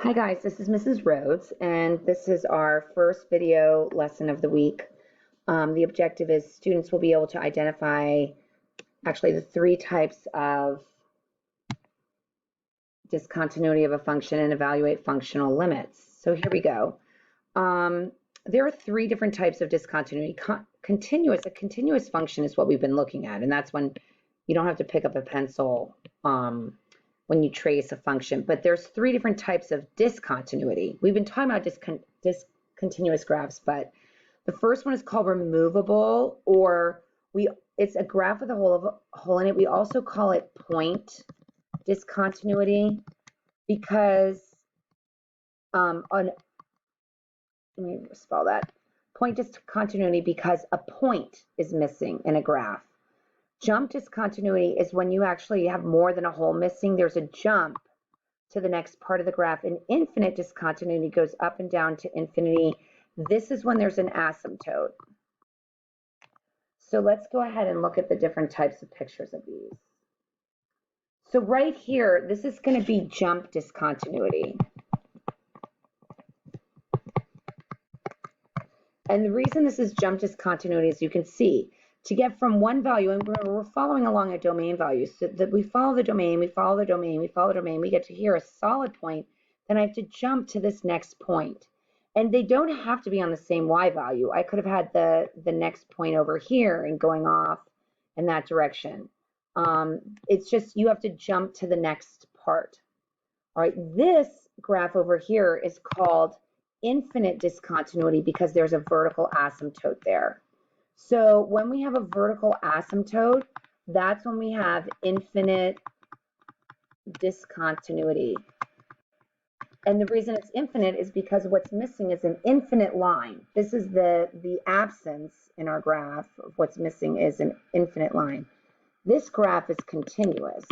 Hi guys, this is Mrs. Rhodes, and this is our first video lesson of the week. The objective is students will be able to identify actually the three types of discontinuity of a function and evaluate functional limits. So here we go. There are three different types of discontinuity. A continuous function is what we've been looking at, and that's when you don't have to pick up a pencil when you trace a function, but there's three different types of discontinuity. We've been talking about discontinuous graphs, but the first one is called removable, or it's a graph with a hole in it. We also call it point discontinuity because let me spell that. Point discontinuity because a point is missing in a graph. Jump discontinuity is when you actually have more than a hole missing. There's a jump to the next part of the graph. And infinite discontinuity goes up and down to infinity. This is when there's an asymptote. So let's go ahead and look at the different types of pictures of these. So right here, this is going to be jump discontinuity. And the reason this is jump discontinuity is you can see to get from one value, and remember we're following along a domain value, so that we follow the domain, we follow the domain, we follow the domain, we get to here a solid point, then I have to jump to this next point. And they don't have to be on the same y value. I could have had the next point over here and going off in that direction. It's just you have to jump to the next part. All right, this graph over here is called infinite discontinuity because there's a vertical asymptote there. So when we have a vertical asymptote, that's when we have infinite discontinuity. And the reason it's infinite is because what's missing is an infinite line. This is the absence in our graph of what's missing is an infinite line. This graph is continuous.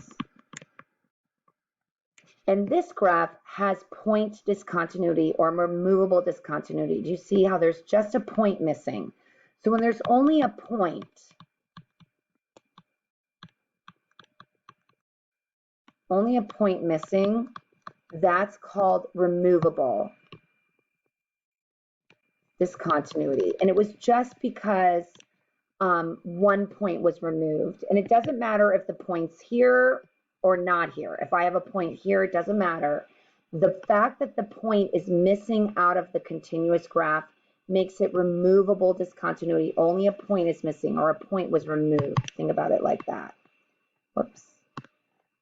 And this graph has point discontinuity or removable discontinuity. Do you see how there's just a point missing? So when there's only a point, missing, that's called removable discontinuity. And it was just because one point was removed. And it doesn't matter if the point's here or not here. If I have a point here, it doesn't matter. The fact that the point is missing out of the continuous graph makes it removable discontinuity. Only a point is missing or a point was removed. Think about it like that. Whoops.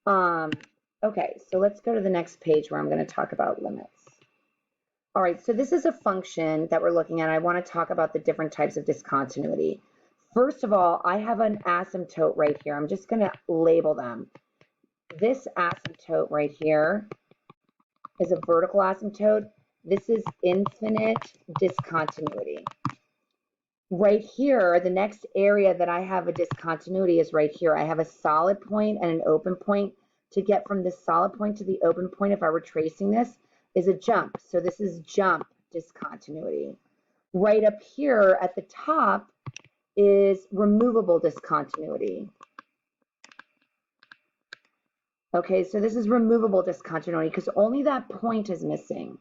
Okay, so let's go to the next page where I'm going to talk about limits. All right, so this is a function that we're looking at. I want to talk about the different types of discontinuity. First of all, I have an asymptote right here. I'm just going to label them. This asymptote right here is a vertical asymptote. This is infinite discontinuity. Right here, the next area that I have a discontinuity is right here. I have a solid point and an open point. To get from this solid point to the open point, if I were tracing this, is a jump. So this is jump discontinuity. Right up here at the top is removable discontinuity. Okay, so this is removable discontinuity because only that point is missing.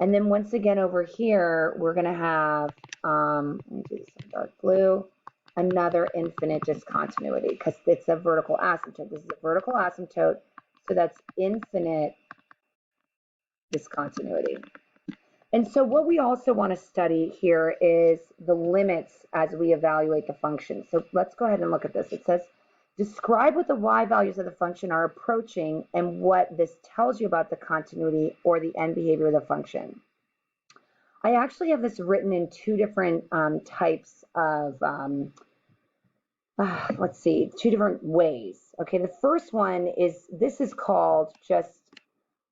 And then once again over here, we're going to have, let me do this in dark blue, another infinite discontinuity because it's a vertical asymptote. This is a vertical asymptote, so that's infinite discontinuity. And so what we also want to study here is the limits as we evaluate the function. So let's go ahead and look at this. It says, describe what the y values of the function are approaching and what this tells you about the continuity or the end behavior of the function. I actually have this written in two different types of, let's see, two different ways. Okay, the first one is, this is called just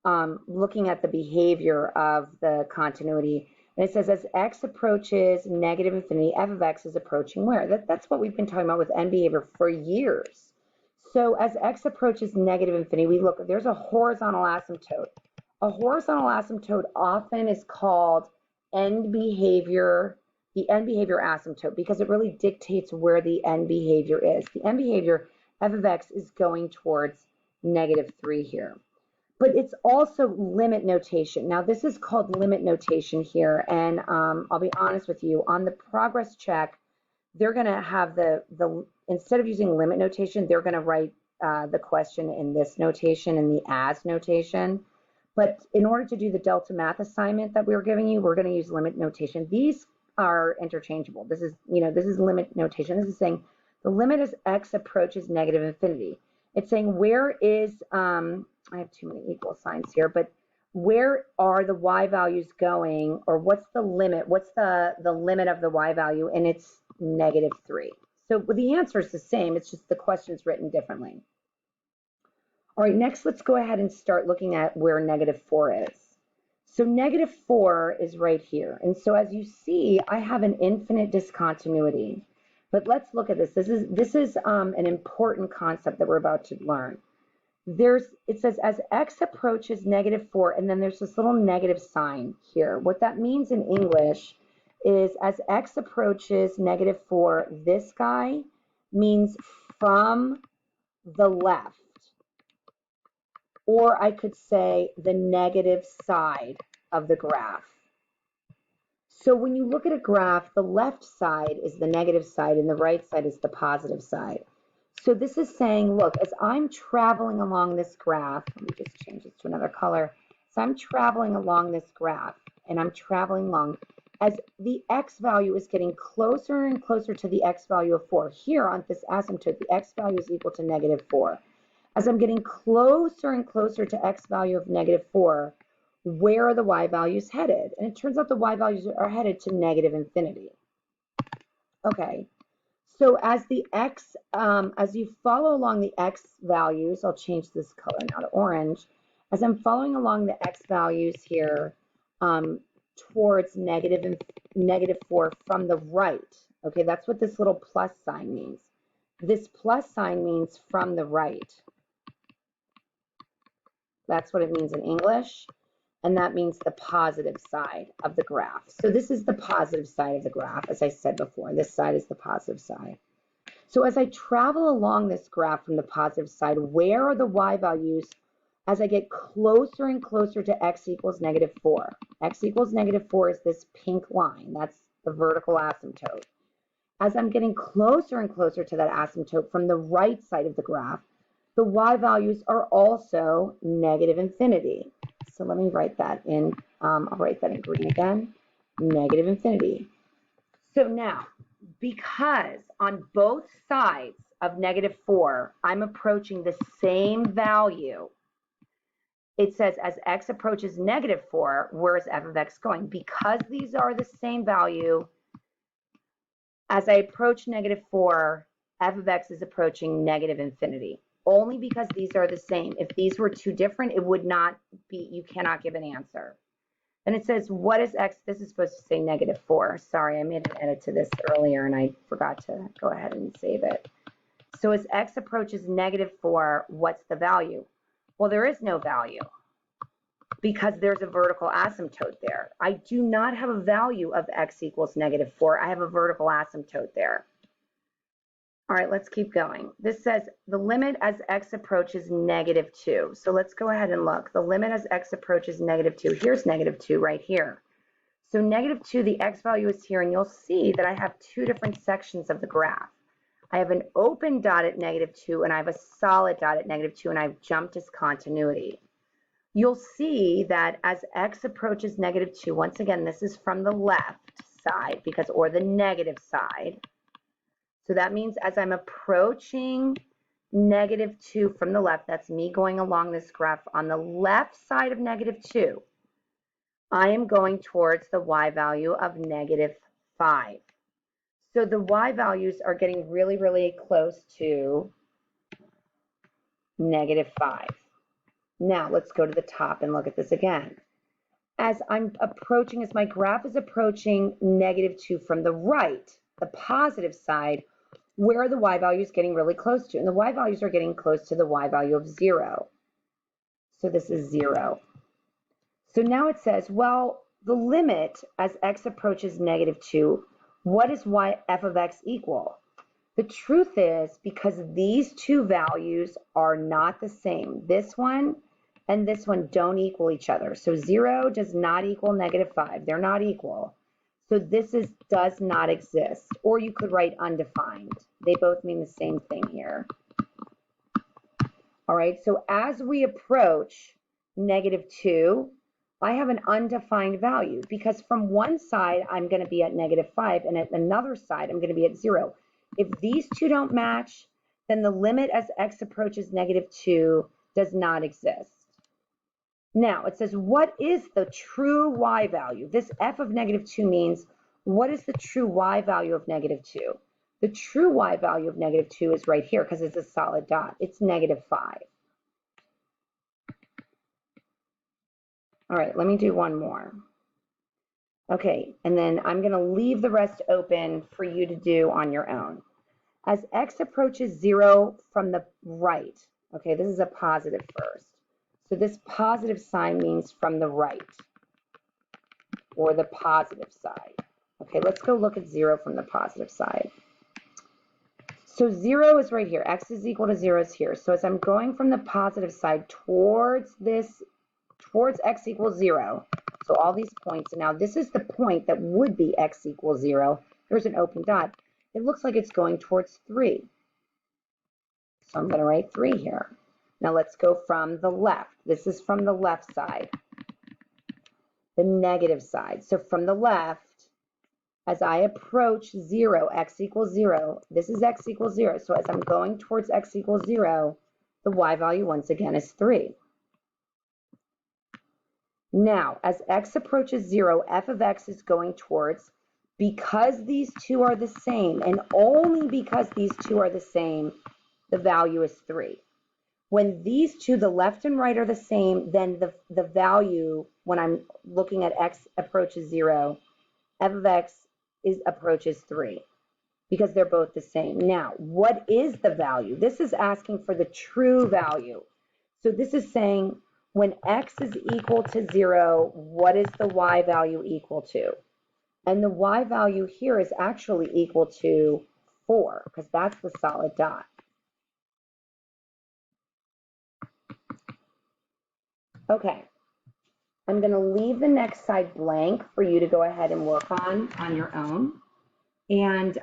looking at the behavior of the continuity. And it says, as x approaches negative infinity, f of x is approaching where? That's what we've been talking about with end behavior for years. So as x approaches negative infinity, we look, there's a horizontal asymptote. A horizontal asymptote often is called end behavior, the end behavior asymptote, because it really dictates where the end behavior is. The end behavior, f of x, is going towards -3 here. but it's also limit notation. Now this is called limit notation here, and I'll be honest with you, on the progress check, they're going to have the instead of using limit notation, they're going to write the question in this notation, in the as notation. But in order to do the Delta Math assignment that we were giving you, we're going to use limit notation. These are interchangeable. This is, this is limit notation. This is saying the limit as x approaches negative infinity. It's saying where is, I have too many equal signs here, but where are the y values going, or what's the limit? What's the limit of the y value? And it's -3. So the answer is the same. It's just the question's written differently. All right, next let's go ahead and start looking at where -4 is. So -4 is right here. And so as you see, I have an infinite discontinuity. But let's look at this. This is an important concept that we're about to learn. It says as x approaches -4, and then there's this little negative sign here. What that means in English is as x approaches -4, this guy means from the left. Or I could say the negative side of the graph. So when you look at a graph, the left side is the negative side and the right side is the positive side. So this is saying, look, as I'm traveling along this graph, let me just change this to another color. So I'm traveling along this graph, and I'm traveling along. As the x value is getting closer and closer to the x value of 4, here on this asymptote, the x value is equal to -4. As I'm getting closer and closer to x value of -4, where are the y values headed? And it turns out the y values are headed to -infinity. Okay, so as the x, as you follow along the x values, I'll change this color now to orange. As I'm following along the x values here towards -4 from the right, okay, that's what this little plus sign means. This plus sign means from the right. That's what it means in English, and that means the positive side of the graph. So this is the positive side of the graph, as I said before. This side is the positive side. So as I travel along this graph from the positive side, where are the y values as I get closer and closer to x equals -4? X equals -4 is this pink line. That's the vertical asymptote. As I'm getting closer and closer to that asymptote from the right side of the graph, the y values are also -infinity. So let me write that in, I'll write that in green again, -infinity. So now, because on both sides of -4, I'm approaching the same value, it says as x approaches -4, where is f of x going? Because these are the same value, as I approach -4, f of x is approaching -infinity. Only because these are the same. If these were two different, it would not be, you cannot give an answer. And it says, what is x? This is supposed to say -4. Sorry, I made an edit to this earlier and I forgot to go ahead and save it. So as x approaches -4, what's the value? Well, there is no value because there's a vertical asymptote there. I do not have a value of x equals -4. I have a vertical asymptote there. All right, let's keep going. This says the limit as x approaches -2. So let's go ahead and look. The limit as x approaches -2. Here's -2 right here. So -2, the x value is here, and you'll see that I have two different sections of the graph. I have an open dot at -2, and I have a solid dot at -2, and I've jumped discontinuity. You'll see that as x approaches -2, once again, this is from the left side because, or the negative side. So that means as I'm approaching -2 from the left, that's me going along this graph on the left side of -2, I am going towards the y value of -5. So the y values are getting really, really close to -5. Now let's go to the top and look at this again. As I'm approaching, as my graph is approaching -2 from the right, the positive side, where are the y values getting really close to? And the y values are getting close to the y value of 0. So this is 0. So now it says, well, the limit as x approaches -2, what is f of x equal? The truth is, because these two values are not the same, this one and this one don't equal each other. So 0 does not equal -5. They're not equal. So this does not exist. Or you could write undefined. They both mean the same thing here. All right, so as we approach -2, I have an undefined value because from one side I'm going to be at -5 and at another side I'm going to be at 0. If these two don't match, then the limit as x approaches -2 does not exist. Now it says, what is the true y value? This f of -2 means, what is the true y value of -2? The true y value of -2 is right here because it's a solid dot. It's -5. All right, let me do one more. Okay, and then I'm going to leave the rest open for you to do on your own. As x approaches 0 from the right, okay, this is a positive first. So this positive sign means from the right, or the positive side. Okay, let's go look at 0 from the positive side. So 0 is right here. X is equal to 0 is here. So as I'm going from the positive side towards x equals 0, so all these points, and now this is the point that would be x equals 0. There's an open dot. It looks like it's going towards 3. So I'm going to write 3 here. Now let's go from the left. This is from the left side, the negative side. So from the left, as I approach 0, x equals 0, this is x equals 0. So as I'm going towards x equals 0, the y value once again is 3. Now, as x approaches 0, f of x is going towards, because these two are the same, and only because these two are the same, the value is 3. When these two, the left and right, are the same, then the value, when I'm looking at x approaches 0, f of x approaches 3, because they're both the same. Now, what is the value? This is asking for the true value. So this is saying, when x is equal to 0, what is the y value equal to? And the y value here is actually equal to 4, because that's the solid dot. Okay, I'm going to leave the next side blank for you to go ahead and work on your own. And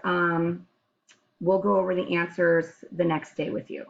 we'll go over the answers the next day with you.